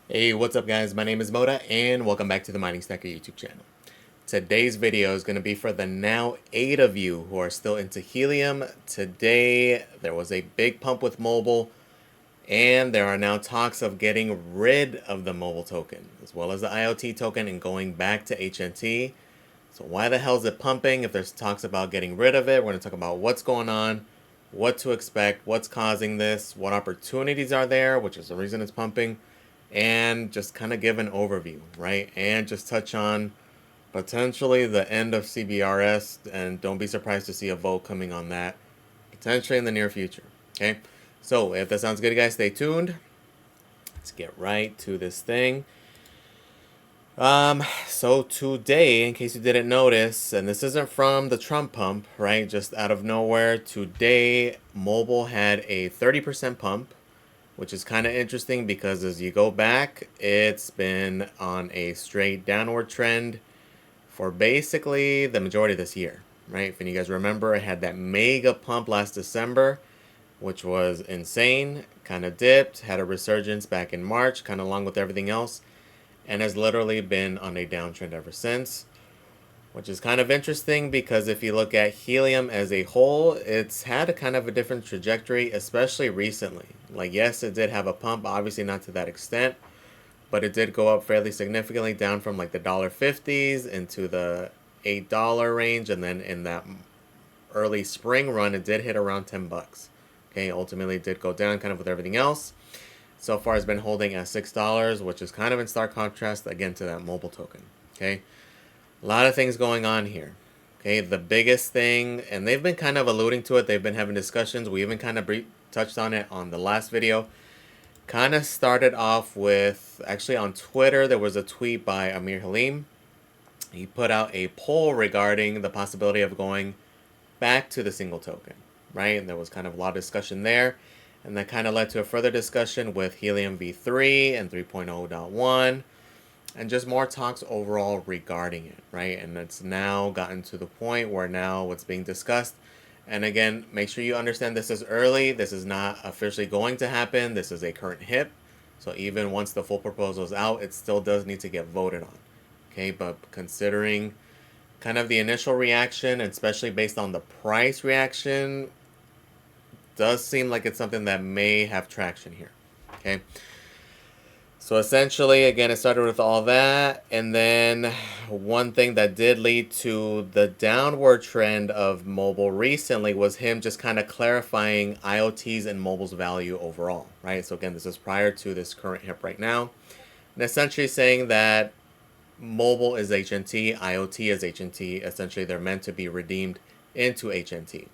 Hey, what's up guys? My name is Moda and welcome back to the Mining Stacker YouTube channel. Today's video is going to be for the now 8 of you who are still into helium. Today there was a big pump with mobile and there are now talks of getting rid of the mobile token as well as the IOT token and going back to HNT. So why the hell is it pumping if there's talks about getting rid of it? We're going to talk about what's going on, what to expect, what's causing this, what opportunities are there, which is the reason it's pumping, and just kind of give an overview, right? And just touch on potentially the end of CBRS, and don't be surprised to see a vote coming on that potentially in the near future, okay? So if that sounds good, guys, stay tuned. Let's get right to this thing. So today, in case you didn't notice, and this isn't from the Trump pump, right? Just out of nowhere, today, mobile had a 30% pump, which is kind of interesting because as you go back, it's been on a straight downward trend for basically the majority of this year, right? If you guys remember, it had that mega pump last December, which was insane, kind of dipped, had a resurgence back in March, kind of along with everything else, and has literally been on a downtrend ever since, which is kind of interesting because if you look at helium as a whole, it's had a kind of a different trajectory, especially recently. Like, yes, it did have a pump, obviously not to that extent, but it did go up fairly significantly, down from like the $50s into the $8 range, and then in that early spring run, it did hit around 10 bucks. Okay, ultimately it did go down kind of with everything else. So far it's been holding at $6, which is kind of in stark contrast again to that mobile token. Okay, a lot of things going on here. Okay, the biggest thing, and they've been kind of alluding to it, they've been having discussions, we even kind of touched on it on the last video. Kind of started off with, actually on Twitter, there was a tweet by More Helium. He put out a poll regarding the possibility of going back to the single token, right? And there was kind of a lot of discussion there. And that kind of led to a further discussion with Helium v3 and 3.0.1 and just more talks overall regarding it, right? And it's now gotten to the point where now what's being discussed, and again, make sure you understand this is early. This is not officially going to happen. This is a current HIP. So even once the full proposal is out, it still does need to get voted on. Okay, but considering kind of the initial reaction, and especially based on the price reaction, does seem like it's something that may have traction here. Okay. So essentially, again, it started with all that, and then one thing that did lead to the downward trend of mobile recently was him just kind of clarifying IoTs and mobile's value overall, right? So again, this is prior to this current HIP right now, and essentially saying that mobile is HNT, IoT is HNT. Essentially, they're meant to be redeemed into HNT,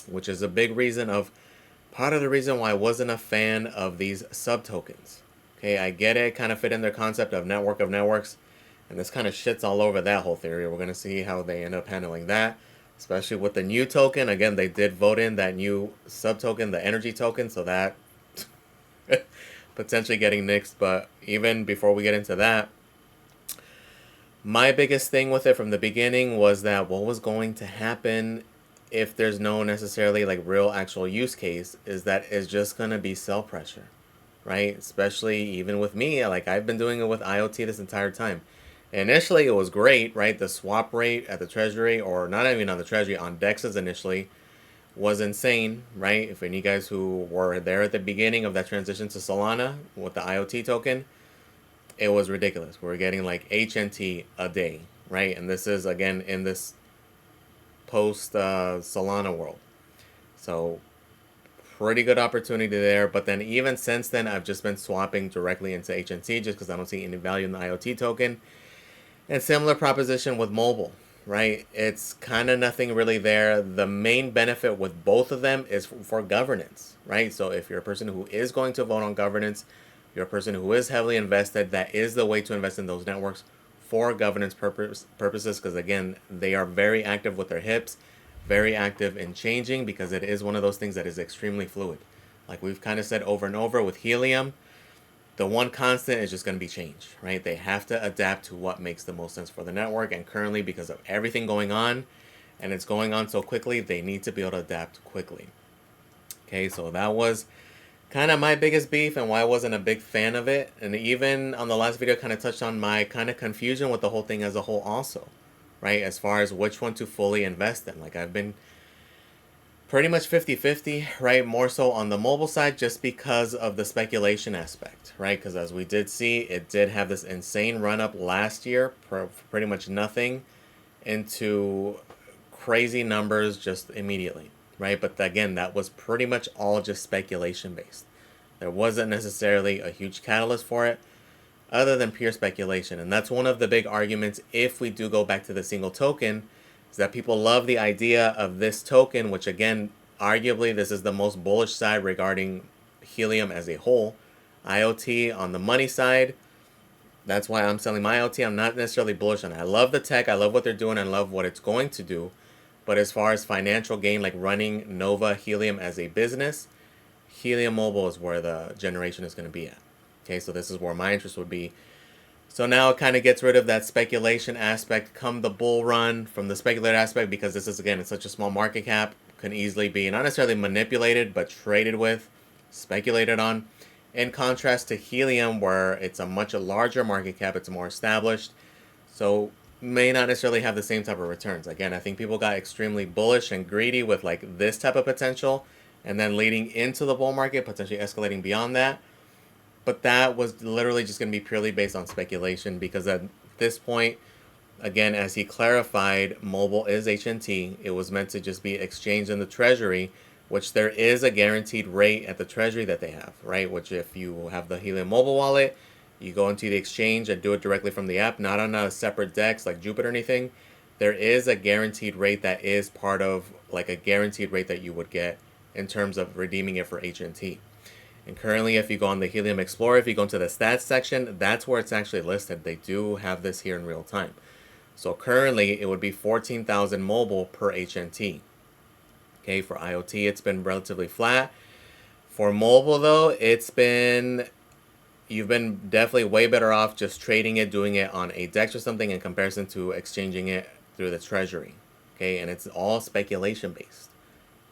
which is a big reason of part of the reason why I wasn't a fan of these sub tokens. Okay, I get it, kind of fit in their concept of network of networks, and this kind of shits all over that whole theory. We're going to see how they end up handling that, especially with the new token. Again, they did vote in that new sub token, the energy token, so that potentially getting nixed. But even before we get into that, my biggest thing with it from the beginning was that what was going to happen if there's no necessarily like real actual use case is that it's just going to be sell pressure, right? Especially even with me, like I've been doing it with IoT this entire time. Initially, it was great, right? The swap rate at the treasury, or not even on the treasury, on DEXs initially, was insane, right? If any guys who were there at the beginning of that transition to Solana with the IoT token, it was ridiculous. We were getting like HNT a day, right? And this is, again, in this post Solana world. So pretty good opportunity there. But then even since then, I've just been swapping directly into HNT just because I don't see any value in the IoT token. And similar proposition with mobile, right? It's kind of nothing really there. The main benefit with both of them is for governance, right? So if you're a person who is going to vote on governance, you're a person who is heavily invested, that is the way to invest in those networks for governance purposes, because again, they are very active with their hips, very active in changing, because it is one of those things that is extremely fluid. Like we've kind of said over and over with helium, the one constant is just going to be change, right? They have to adapt to what makes the most sense for the network, and currently, because of everything going on, and it's going on so quickly, they need to be able to adapt quickly. Okay, so that was kind of my biggest beef and why I wasn't a big fan of it. And even on the last video, kind of touched on my kind of confusion with the whole thing as a whole also, right? As far as which one to fully invest in. Like I've been pretty much 50-50, right? More so on the mobile side just because of the speculation aspect, right? Because as we did see, it did have this insane run up last year, pretty much nothing, into crazy numbers just immediately, right? But again, that was pretty much all just speculation based. There wasn't necessarily a huge catalyst for it other than pure speculation. And that's one of the big arguments if we do go back to the single token, is that people love the idea of this token, which again, arguably this is the most bullish side regarding Helium as a whole. IoT on the money side, that's why I'm selling my IoT. I'm not necessarily bullish on it. I love the tech, I love what they're doing, I love what it's going to do. But as far as financial gain, like running Nova Helium as a business, Helium Mobile is where the generation is going to be at. Okay, so this is where my interest would be. So now it kind of gets rid of that speculation aspect come the bull run from the speculator aspect, because this is, again, it's such a small market cap, can easily be not necessarily manipulated, but traded with, speculated on. In contrast to Helium, where it's a much larger market cap, it's more established, so may not necessarily have the same type of returns. Again, I think people got extremely bullish and greedy with like this type of potential, and then leading into the bull market, potentially escalating beyond that. But that was literally just going to be purely based on speculation, because at this point, again, as he clarified, mobile is HNT. It was meant to just be exchanged in the treasury, which there is a guaranteed rate at the treasury that they have, right? Which if you have the Helium mobile wallet, you go into the exchange and do it directly from the app, not on a separate DEX like Jupiter or anything. There is a guaranteed rate that is part of like a guaranteed rate that you would get in terms of redeeming it for HNT. And currently, if you go on the Helium Explorer, if you go into the stats section, that's where it's actually listed. They do have this here in real time. So currently, it would be 14,000 mobile per HNT. Okay, for IoT, it's been relatively flat. For mobile, though, you've been definitely way better off just trading it, doing it on a DEX or something in comparison to exchanging it through the treasury. Okay, and it's all speculation based.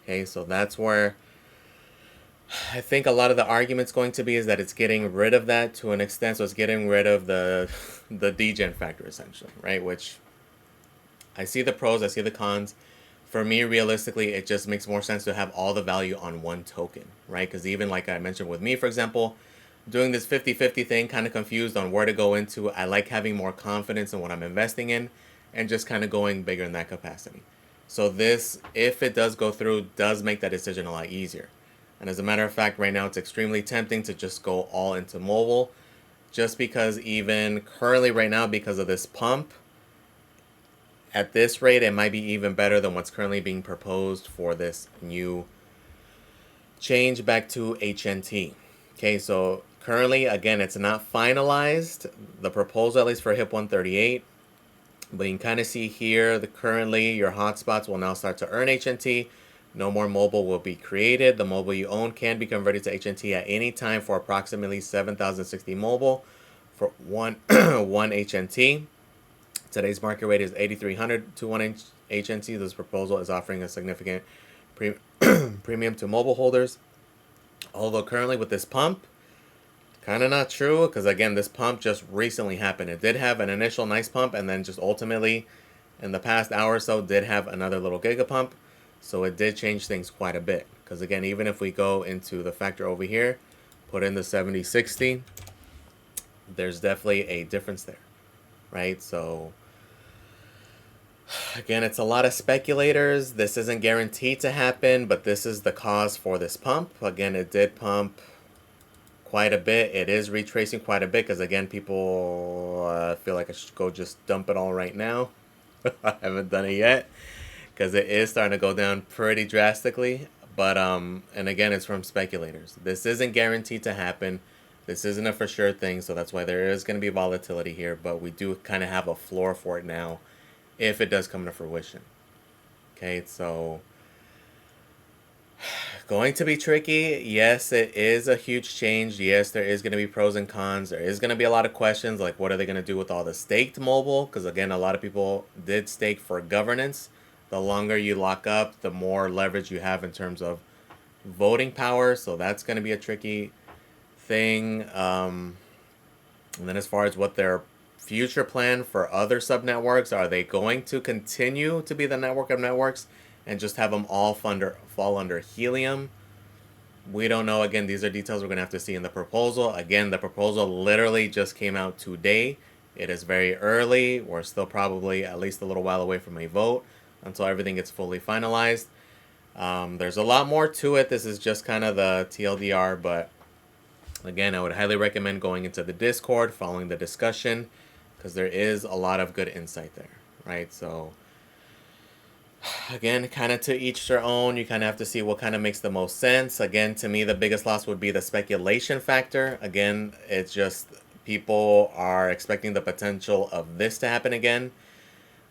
Okay, so that's where I think a lot of the argument's going to be is that it's getting rid of that to an extent. So it's getting rid of the degen factor essentially, right? Which I see the pros, I see the cons. For me, realistically, it just makes more sense to have all the value on one token, right? Because even like I mentioned with me, for example, doing this 50-50 thing, kind of confused on where to go into. I like having more confidence in what I'm investing in and just kind of going bigger in that capacity. So this, if it does go through, does make that decision a lot easier. And as a matter of fact, right now it's extremely tempting to just go all into mobile, just because even currently right now, because of this pump, at this rate, it might be even better than what's currently being proposed for this new change back to HNT. Okay, so currently, again, it's not finalized, the proposal, at least for HIP 138, but you can kind of see here that currently your hotspots will now start to earn HNT. No more mobile will be created. The mobile you own can be converted to HNT at any time for approximately 7,060 mobile for one HNT. Today's market rate is 8,300 to 1 HNT. This proposal is offering a significant premium to mobile holders. Although currently with this pump, kind of not true, because again, this pump just recently happened. It did have an initial nice pump, and then just ultimately, in the past hour or so, did have another little giga pump. So it did change things quite a bit. Because again, even if we go into the factor over here, put in the 70-60, there's definitely a difference there, right? So again, it's a lot of speculators. This isn't guaranteed to happen, but this is the cause for this pump. Again, it did pump quite a bit. It is retracing quite a bit because, again, people feel like I should go just dump it all right now. I haven't done it yet because it is starting to go down pretty drastically. But, and again, it's from speculators. This isn't guaranteed to happen. This isn't a for sure thing, so that's why there is going to be volatility here. But we do kind of have a floor for it now if it does come to fruition. Okay, so going to be tricky. Yes, it is a huge change. Yes, there is going to be pros and cons. There is going to be a lot of questions like what are they going to do with all the staked mobile? Because again, a lot of people did stake for governance. The longer you lock up, the more leverage you have in terms of voting power, so that's going to be a tricky thing. And then as far as what their future plan for other subnetworks, are they going to continue to be the network of networks and just have them all fall under Helium? We don't know. Again, these are details we're going to have to see in the proposal. Again, the proposal literally just came out today. It is very early. We're still probably at least a little while away from a vote until everything gets fully finalized. There's a lot more to it. This is just kind of the TLDR, but again, I would highly recommend going into the Discord, following the discussion, because there is a lot of good insight there, right? So again, kind of to each their own. You kind of have to see what kind of makes the most sense. Again, to me, the biggest loss would be the speculation factor. Again, it's just people are expecting the potential of this to happen again.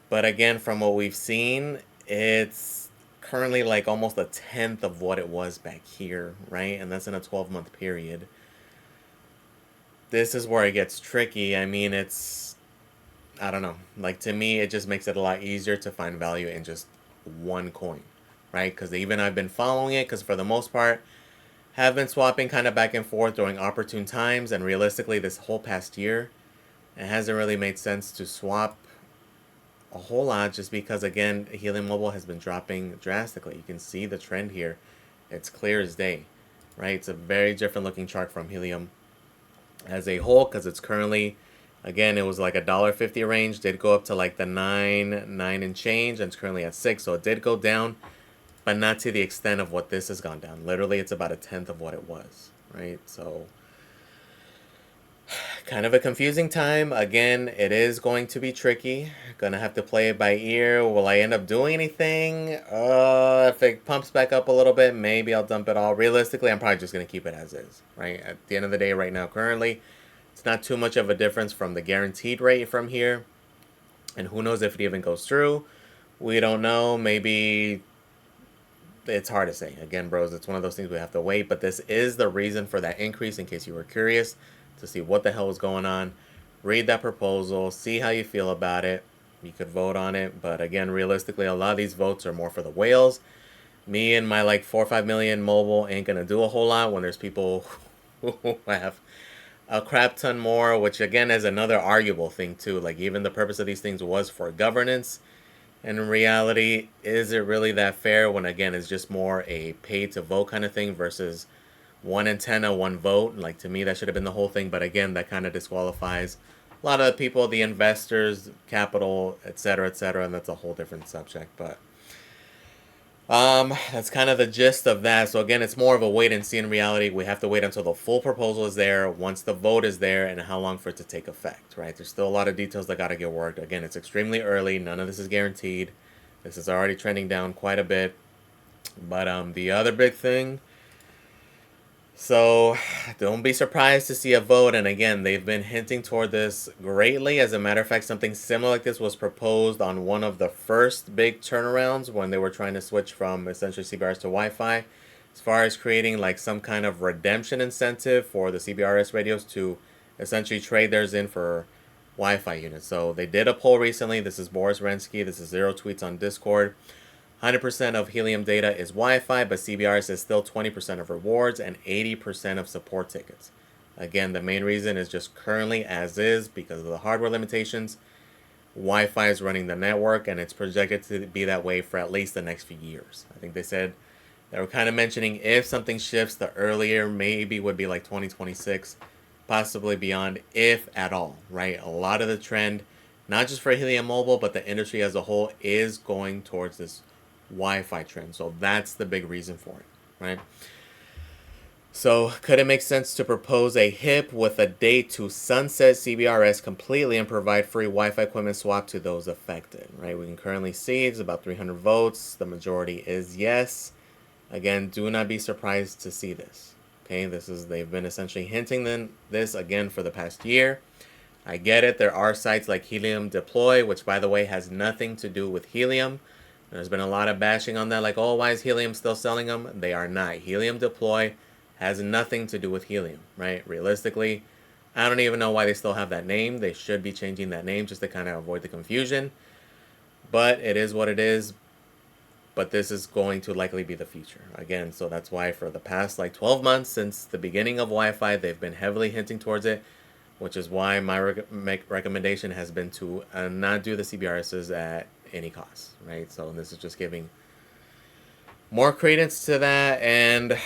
But again, from what we've seen, it's currently like almost a tenth of what it was back here, right? And that's in a 12-month period. This is where it gets tricky. I mean, I don't know. Like, to me, it just makes it a lot easier to find value in just one coin, right? Because even I've been following it, because for the most part, have been swapping kind of back and forth during opportune times, and realistically, this whole past year, it hasn't really made sense to swap a whole lot, just because, again, Helium Mobile has been dropping drastically. You can see the trend here. It's clear as day, right? It's a very different looking chart from Helium as a whole, because it's currently, again, it was like $1.50 range, did go up to like the 9 and change, and it's currently at 6, so it did go down, but not to the extent of what this has gone down. Literally, it's about a tenth of what it was, right? So kind of a confusing time. Again, it is going to be tricky. Gonna have to play it by ear. Will I end up doing anything? If it pumps back up a little bit, maybe I'll dump it all. Realistically, I'm probably just gonna keep it as is, right? At the end of the day, right now, currently, it's not too much of a difference from the guaranteed rate from here. And who knows if it even goes through. We don't know. Maybe it's hard to say. Again, bros, it's one of those things we have to wait. But this is the reason for that increase, in case you were curious to see what the hell was going on. Read that proposal, see how you feel about it. You could vote on it, but again, realistically, a lot of these votes are more for the whales. Me and my like 4 or 5 million mobile ain't gonna do a whole lot when there's people who have a crap ton more, which again is another arguable thing too. Like, even the purpose of these things was for governance, and in reality, is it really that fair when, again, it's just more a pay to vote kind of thing versus 1 in 10 of one vote? Like, to me, that should have been the whole thing. But again, that kind of disqualifies a lot of the people, the investors, capital, etc., etc., and that's a whole different subject. But that's kind of the gist of that. So again, it's more of a wait and see. In reality, we have to wait until the full proposal is there, once the vote is there, and how long for it to take effect, right? There's still a lot of details that got to get worked. Again, it's extremely early. None of this is guaranteed. This is already trending down quite a bit. But the other big thing, so don't be surprised to see a vote. And again, they've been hinting toward this greatly. As a matter of fact, something similar like this was proposed on one of the first big turnarounds when they were trying to switch from essentially CBRS to Wi-Fi, as far as creating like some kind of redemption incentive for the CBRS radios to essentially trade theirs in for Wi-Fi units. So they did a poll recently. This is Boris Rensky. This is Zero Tweets on Discord. 100% of Helium data is Wi-Fi, but CBRS is still 20% of rewards and 80% of support tickets. Again, the main reason is just currently as is because of the hardware limitations. Wi-Fi is running the network, and it's projected to be that way for at least the next few years. I think they said they were kind of mentioning if something shifts, the earlier maybe would be like 2026, possibly beyond, if at all, right? A lot of the trend, not just for Helium Mobile, but the industry as a whole, is going towards this Wi-Fi trend. So that's the big reason for it, right? So could it make sense to propose a HIP with a date to sunset CBRS completely and provide free Wi-Fi equipment swap to those affected, right? We can currently see it's about 300 votes. The majority is yes. Again, do not be surprised to see this. Okay, they've been essentially hinting this again for the past year. I get it. There are sites like Helium Deploy, which by the way has nothing to do with Helium. There's been a lot of bashing on that, like, oh, why is Helium still selling them? They are not. Helium Deploy has nothing to do with Helium, right? Realistically, I don't even know why they still have that name. They should be changing that name just to kind of avoid the confusion. But it is what it is. but this is going to likely be the future again. So that's why for the past like 12 months since the beginning of Wi-Fi, they've been heavily hinting towards it, which is why my recommendation has been to not do the CBRSs at any cost, right? So this is just giving more credence to that, and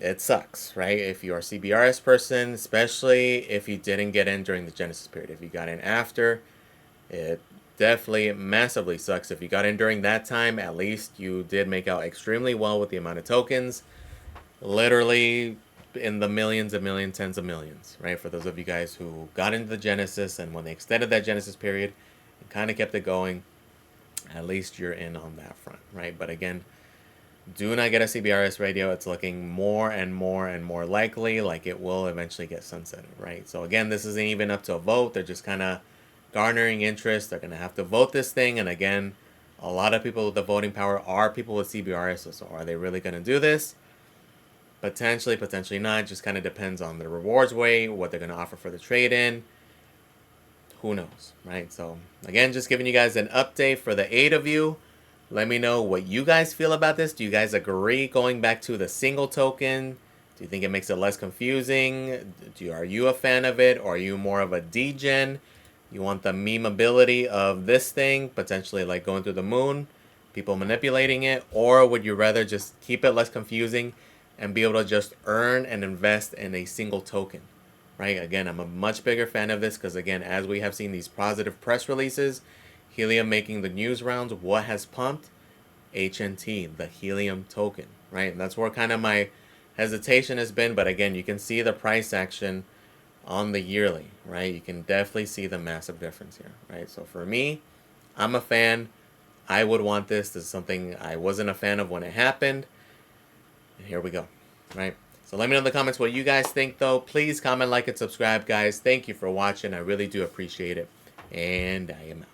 it sucks, right? If you're a CBRS person, especially if you didn't get in during the Genesis period. If you got in after, it definitely massively sucks. If you got in during that time, at least you did make out extremely well with the amount of tokens. Literally in the millions and millions, tens of millions, right? For those of you guys who got into the Genesis and when they extended that Genesis period and kind of kept it going, at least you're in on that front, right? But again, do not get a CBRS radio. It's looking more and more and more likely like it will eventually get sunsetted, right? So again, this isn't even up to a vote. They're just kind of garnering interest. They're going to have to vote this thing. And again, a lot of people with the voting power are people with CBRS. So are they really going to do this? Potentially, potentially not. Just kind of depends on the rewards way, what they're going to offer for the trade-in. Who knows, right? So again, just giving you guys an update for the 8 of you. Let me know what you guys feel about this. Do you guys agree going back to the single token? Do you think it makes it less confusing? Are you a fan of it? Or are you more of a degen? You want the memeability of this thing, potentially like going through the moon, people manipulating it? Or would you rather just keep it less confusing and be able to just earn and invest in a single token? Right? Again, I'm a much bigger fan of this because, again, as we have seen these positive press releases, Helium making the news rounds, what has pumped? HNT, the Helium token, right? And that's where kind of my hesitation has been. But again, you can see the price action on the yearly, right? You can definitely see the massive difference here, right? So for me, I'm a fan. I would want this. This is something I wasn't a fan of when it happened. And here we go, right? So let me know in the comments what you guys think, though. Please comment, like, and subscribe, guys. Thank you for watching. I really do appreciate it. And I am out.